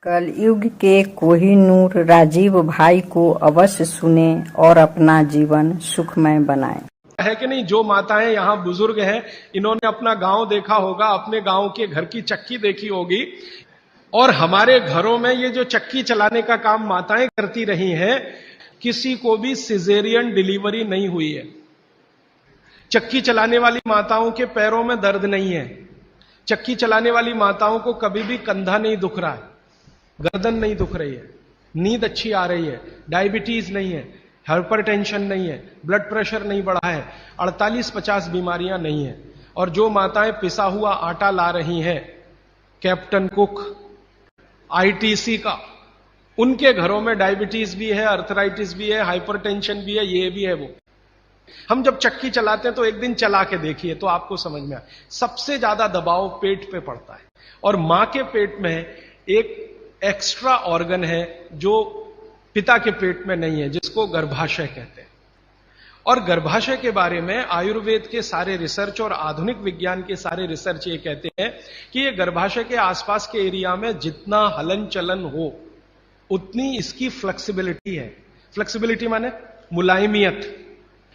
कलयुग के कोहिनूर राजीव भाई को अवश्य सुनें और अपना जीवन सुखमय बनाएं। है कि नहीं, जो माताएं यहाँ बुजुर्ग हैं, इन्होंने अपना गांव देखा होगा, अपने गांव के घर की चक्की देखी होगी। और हमारे घरों में ये जो चक्की चलाने का काम माताएं करती रही हैं, किसी को भी सिजेरियन डिलीवरी नहीं हुई है। चक्की चलाने वाली माताओं के पैरों में दर्द नहीं है। चक्की चलाने वाली माताओं को कभी भी कंधा नहीं दुख रहा है, गर्दन नहीं दुख रही है, नींद अच्छी आ रही है, डायबिटीज नहीं है, हाइपरटेंशन नहीं है, ब्लड प्रेशर नहीं बढ़ा है, 48-50 बीमारियां नहीं है। और जो माताएं पिसा हुआ आटा ला रही हैं, कैप्टन कुक, आईटीसी का, उनके घरों में डायबिटीज भी है, अर्थराइटिस भी है, हाइपरटेंशन भी है, ये भी है वो। हम जब चक्की चलाते हैं तो एक दिन चला के देखिए तो आपको समझ में आए, सबसे ज्यादा दबाव पेट पे पड़ता है। और मां के पेट में एक एक्स्ट्रा ऑर्गन है जो पिता के पेट में नहीं है, जिसको गर्भाशय कहते हैं। और गर्भाशय के बारे में आयुर्वेद के सारे रिसर्च और आधुनिक विज्ञान के सारे रिसर्च ये कहते हैं कि ये गर्भाशय के आसपास के एरिया में जितना हलन चलन हो उतनी इसकी फ्लेक्सिबिलिटी है। फ्लेक्सिबिलिटी माने मुलायमियत।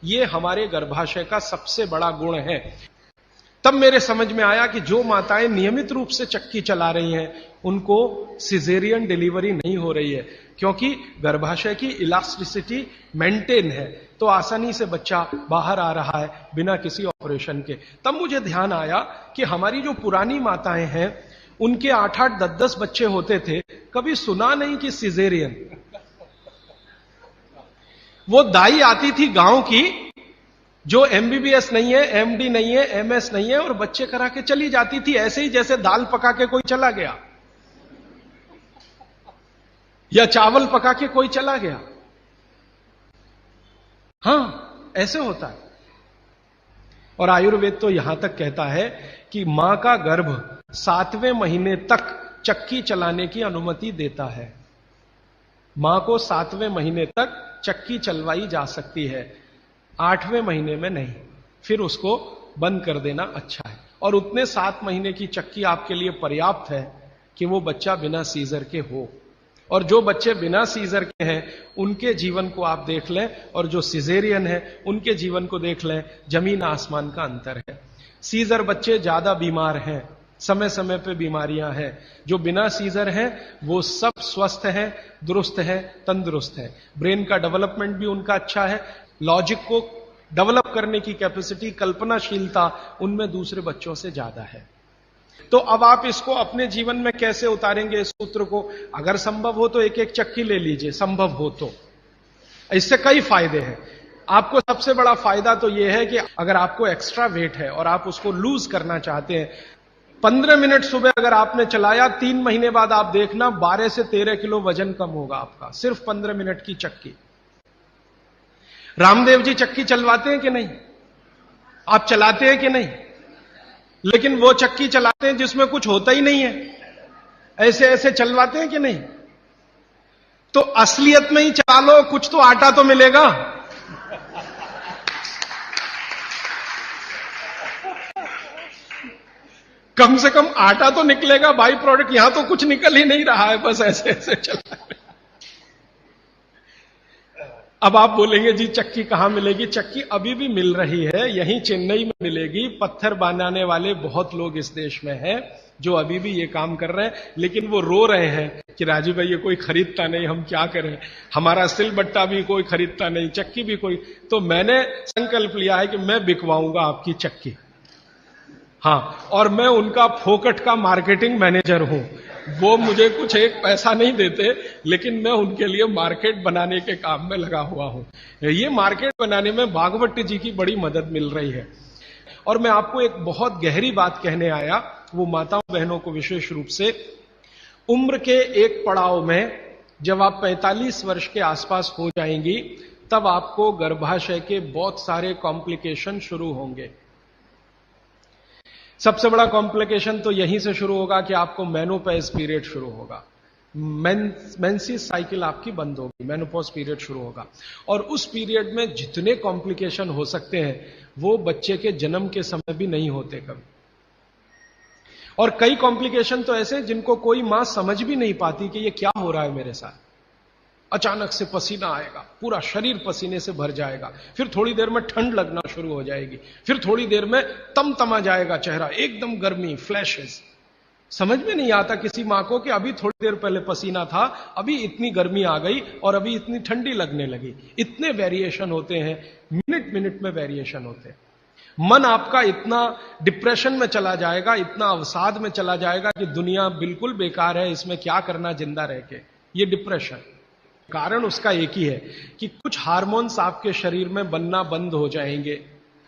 ये हमारे गर्भाशय का सबसे बड़ा गुण है। तब मेरे समझ में आया कि जो माताएं नियमित रूप से चक्की चला रही हैं उनको सिजेरियन डिलीवरी नहीं हो रही है, क्योंकि गर्भाशय की इलास्टिसिटी मेंटेन है, तो आसानी से बच्चा बाहर आ रहा है बिना किसी ऑपरेशन के। तब मुझे ध्यान आया कि हमारी जो पुरानी माताएं हैं उनके 8-8, 10-10 बच्चे होते थे, कभी सुना नहीं कि सिजेरियन। वो दाई आती थी गांव की, जो एमबीबीएस नहीं है, एमडी नहीं है, एमएस नहीं है, और बच्चे करा के चली जाती थी, ऐसे ही जैसे दाल पका के कोई चला गया या चावल पका के कोई चला गया। हां, ऐसे होता है। और आयुर्वेद तो यहां तक कहता है कि मां का गर्भ 7वें महीने तक चक्की चलाने की अनुमति देता है। मां को 7वें महीने तक चक्की चलवाई जा सकती है, 8वें महीने में नहीं, फिर उसको बंद कर देना अच्छा है। और उतने 7 महीने की चक्की आपके लिए पर्याप्त है कि वो बच्चा बिना सीजर के हो। और जो बच्चे बिना सीजर के हैं उनके जीवन को आप देख लें, और जो सिजेरियन है उनके जीवन को देख लें, जमीन आसमान का अंतर है। सीजर बच्चे ज्यादा बीमार हैं, समय समय पे बीमारियां हैं। जो बिना सीजर हैं वो सब स्वस्थ हैं, दुरुस्त हैं, तंदुरुस्त हैं। ब्रेन का डेवलपमेंट भी उनका अच्छा है, लॉजिक को डेवलप करने की कैपेसिटी, कल्पनाशीलता उनमें दूसरे बच्चों से ज्यादा है। तो अब आप इसको अपने जीवन में कैसे उतारेंगे इस सूत्र को? अगर संभव हो तो एक एक चक्की ले लीजिए, संभव हो तो। इससे कई फायदे हैं। आपको सबसे बड़ा फायदा तो यह है कि अगर आपको एक्स्ट्रा वेट है और आप उसको लूज करना चाहते हैं, 15 मिनट सुबह अगर आपने चलाया, 3 महीने बाद आप देखना 12 से 13 किलो वजन कम होगा आपका, सिर्फ 15 मिनट की चक्की। रामदेव जी चक्की चलवाते हैं कि नहीं? आप चलाते हैं कि नहीं? लेकिन वो चक्की चलाते हैं जिसमें कुछ होता ही नहीं है, ऐसे ऐसे चलवाते हैं कि नहीं? तो असलियत में ही चला लो, कुछ तो आटा तो मिलेगा। कम से कम आटा तो निकलेगा, बाई प्रोडक्ट। यहां तो कुछ निकल ही नहीं रहा है, बस ऐसे ऐसे चला। अब आप बोलेंगे जी चक्की कहां मिलेगी? चक्की अभी भी मिल रही है, यहीं चेन्नई में मिलेगी। पत्थर बनाने वाले बहुत लोग इस देश में हैं जो अभी भी ये काम कर रहे हैं, लेकिन वो रो रहे हैं कि राजीव भाई ये कोई खरीदता नहीं, हम क्या करें, हमारा सिलबट्टा भी कोई खरीदता नहीं, चक्की भी कोई। तो मैंने संकल्प लिया है कि मैं बिकवाऊंगा आपकी चक्की। हां, और मैं उनका फोकट का मार्केटिंग मैनेजर हूं। वो मुझे कुछ एक पैसा नहीं देते, लेकिन मैं उनके लिए मार्केट बनाने के काम में लगा हुआ हूं। ये मार्केट बनाने में भागवत जी की बड़ी मदद मिल रही है। और मैं आपको एक बहुत गहरी बात कहने आया, वो माताओं बहनों को विशेष रूप से। उम्र के एक पड़ाव में जब आप 45 वर्ष के आसपास हो जाएंगी, तब आपको गर्भाशय के बहुत सारे कॉम्प्लिकेशन शुरू होंगे। सबसे बड़ा कॉम्प्लिकेशन तो यहीं से शुरू होगा कि आपको मेनोपॉज पीरियड शुरू होगा, मेंसिस साइकिल आपकी बंद होगी, मेनोपॉज पीरियड शुरू होगा। और उस पीरियड में जितने कॉम्प्लिकेशन हो सकते हैं वो बच्चे के जन्म के समय भी नहीं होते कभी। और कई कॉम्प्लिकेशन तो ऐसे जिनको कोई मां समझ भी नहीं पाती कि ये क्या हो रहा है मेरे साथ। अचानक से पसीना आएगा, पूरा शरीर पसीने से भर जाएगा, फिर थोड़ी देर में ठंड लगना शुरू हो जाएगी, फिर थोड़ी देर में तमतमा जाएगा चेहरा, एकदम गर्मी, फ्लैशेस। समझ में नहीं आता किसी मां को कि अभी थोड़ी देर पहले पसीना था, अभी इतनी गर्मी आ गई और अभी इतनी ठंडी लगने लगी। इतने वेरिएशन होते हैं, मिनट मिनट में वेरिएशन होते हैं। मन आपका इतना डिप्रेशन में चला जाएगा, इतना अवसाद में चला जाएगा कि दुनिया बिल्कुल बेकार है, इसमें क्या करना जिंदा रह के। ये डिप्रेशन, कारण उसका एक ही है कि कुछ हार्मोन्स आपके शरीर में बनना बंद हो जाएंगे।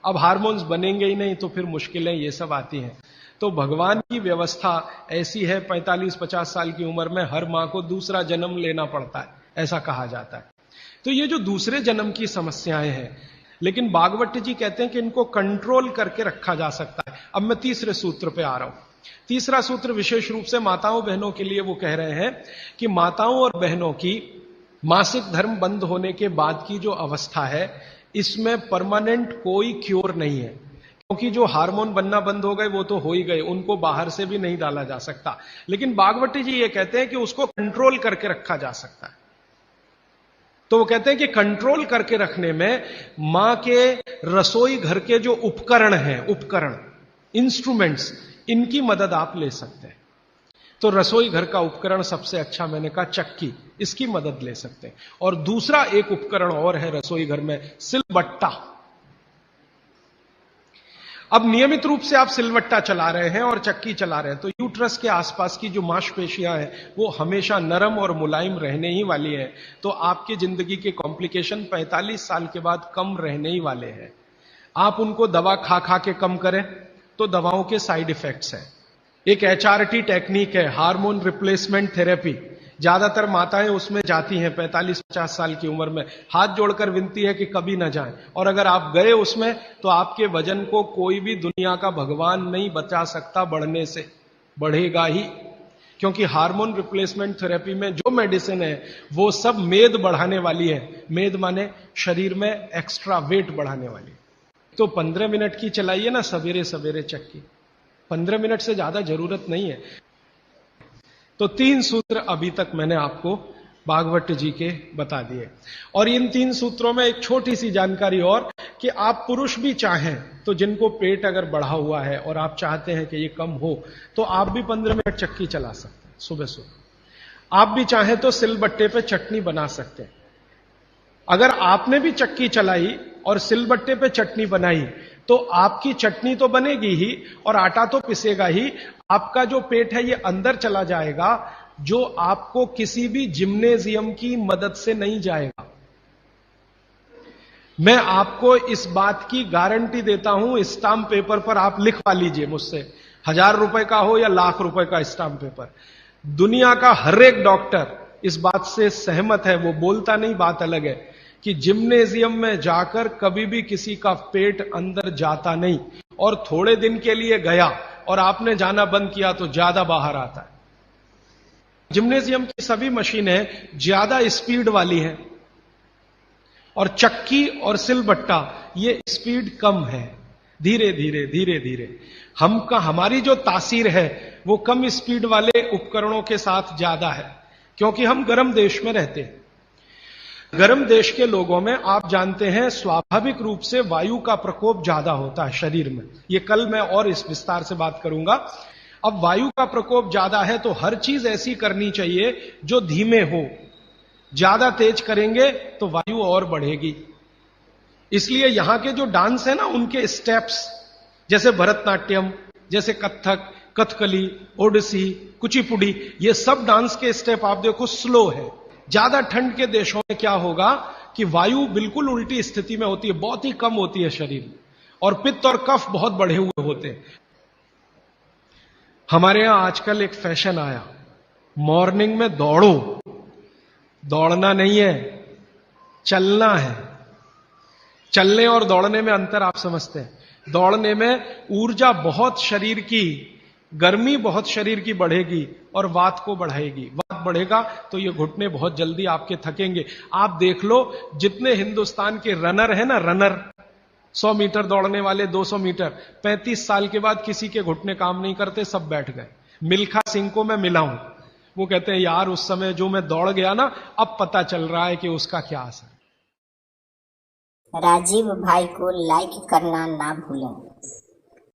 अब हार्मोन्स बनेंगे ही नहीं तो फिर मुश्किलें ये सब आती हैं। तो भगवान की व्यवस्था ऐसी है, 45-50 साल की उम्र में हर मां को दूसरा जन्म लेना पड़ता है, ऐसा कहा जाता है। तो ये जो दूसरे जन्म की समस्याएं हैं, लेकिन भागवत जी कहते हैं कि इनको कंट्रोल करके रखा जा सकता है। अब मैं तीसरे सूत्र पे आ रहा हूं। तीसरा सूत्र विशेष रूप से माताओं बहनों के लिए वो कह रहे हैं कि माताओं और बहनों की मासिक धर्म बंद होने के बाद की जो अवस्था है, इसमें परमानेंट कोई क्योर नहीं है, क्योंकि जो हार्मोन बनना बंद हो गए वो तो हो ही गए, उनको बाहर से भी नहीं डाला जा सकता। लेकिन भागवत जी ये कहते हैं कि उसको कंट्रोल करके रखा जा सकता है। तो वो कहते हैं कि कंट्रोल करके रखने में मां के रसोई घर के जो उपकरण हैं, उपकरण, इंस्ट्रूमेंट्स, इनकी मदद आप ले सकते हैं। तो रसोई घर का उपकरण सबसे अच्छा मैंने कहा चक्की, इसकी मदद ले सकते हैं। और दूसरा एक उपकरण और है रसोई घर में, सिलबट्टा। अब नियमित रूप से आप सिलबट्टा चला रहे हैं और चक्की चला रहे हैं तो यूट्रस के आसपास की जो मांसपेशियां हैं वो हमेशा नरम और मुलायम रहने ही वाली हैं। तो आपकी जिंदगी के कॉम्प्लिकेशन 45 साल के बाद कम रहने ही वाले हैं। आप उनको दवा खा खा के कम करें तो दवाओं के साइड इफेक्ट्स हैं। एक HRT टेक्निक है, हार्मोन रिप्लेसमेंट थेरेपी। ज्यादातर माताएं उसमें जाती हैं 45-50 साल की उम्र में, हाथ जोड़कर विनती है कि कभी ना जाएं। और अगर आप गए उसमें तो आपके वजन को कोई भी दुनिया का भगवान नहीं बचा सकता बढ़ने से, बढ़ेगा ही। क्योंकि हार्मोन रिप्लेसमेंट थेरेपी में जो मेडिसिन है वो सब मेद बढ़ाने वाली है। मेद माने शरीर में एक्स्ट्रा वेट बढ़ाने वाली। तो 15 मिनट की चलाइए ना सवेरे सवेरे चक्की, 15 मिनट से ज्यादा जरूरत नहीं है। तो 3 सूत्र अभी तक मैंने आपको भागवत जी के बता दिए। और इन 3 सूत्रों में एक छोटी सी जानकारी और, कि आप पुरुष भी चाहें तो जिनको पेट अगर बढ़ा हुआ है और आप चाहते हैं कि ये कम हो, तो आप भी 15 मिनट चक्की चला सकते हैं सुबह सुबह। आप भी चाहें तो सिलबट्टे पे चटनी बना सकते हैं। अगर आपने भी चक्की चलाई और सिलबट्टे पे चटनी बनाई तो आपकी चटनी तो बनेगी ही और आटा तो पिसेगा ही। आपका जो पेट है ये अंदर चला जाएगा, जो आपको किसी भी जिम्नेजियम की मदद से नहीं जाएगा। मैं आपको इस बात की गारंटी देता हूं, स्टाम्प पेपर पर आप लिखवा लीजिए मुझसे, 1000 रुपए का हो या लाख रुपए का स्टाम्प पेपर। दुनिया का हर एक डॉक्टर इस बात से सहमत है, वो बोलता नहीं, बात अलग है, कि जिम्नेजियम में जाकर कभी भी किसी का पेट अंदर जाता नहीं। और थोड़े दिन के लिए गया और आपने जाना बंद किया तो ज्यादा बाहर आता है। जिम्नेजियम की सभी मशीनें ज्यादा स्पीड वाली हैं और चक्की और सिलबट्टा ये स्पीड कम है, धीरे धीरे धीरे धीरे। हमारी जो तासीर है वो कम स्पीड वाले उपकरणों के साथ ज्यादा है, क्योंकि हम गर्म देश में रहते हैं। गर्म देश के लोगों में आप जानते हैं स्वाभाविक रूप से वायु का प्रकोप ज्यादा होता है शरीर में। ये कल मैं और इस विस्तार से बात करूंगा। अब वायु का प्रकोप ज्यादा है तो हर चीज ऐसी करनी चाहिए जो धीमे हो। ज्यादा तेज करेंगे तो वायु और बढ़ेगी। इसलिए यहां के जो डांस है ना, उनके स्टेप्स, जैसे भरतनाट्यम, जैसे कथक, कथकली, ओडिसी, कुचिपुड़ी, ये सब डांस के स्टेप आप देखो स्लो है। ज्यादा ठंड के देशों में क्या होगा कि वायु बिल्कुल उल्टी स्थिति में होती है, बहुत ही कम होती है शरीर में, और पित्त और कफ बहुत बढ़े हुए होते हैं। हमारे यहां आजकल एक फैशन आया, मॉर्निंग में दौड़ो। दौड़ना नहीं है, चलना है। चलने और दौड़ने में अंतर आप समझते हैं। दौड़ने में ऊर्जा बहुत शरीर की, गर्मी बहुत शरीर की बढ़ेगी और वात को बढ़ाएगी। वात बढ़ेगा तो ये घुटने बहुत जल्दी आपके थकेंगे। आप देख लो, जितने हिंदुस्तान के रनर है ना, रनर, 100 मीटर दौड़ने वाले 200 मीटर 35 साल के बाद किसी के घुटने काम नहीं करते, सब बैठ गए। मिल्खा सिंह को मैं मिला हूं, वो कहते हैं यार उस समय जो मैं दौड़ गया ना, अब पता चल रहा है कि उसका क्या असर। राजीव भाई को लाइक करना ना भूलें।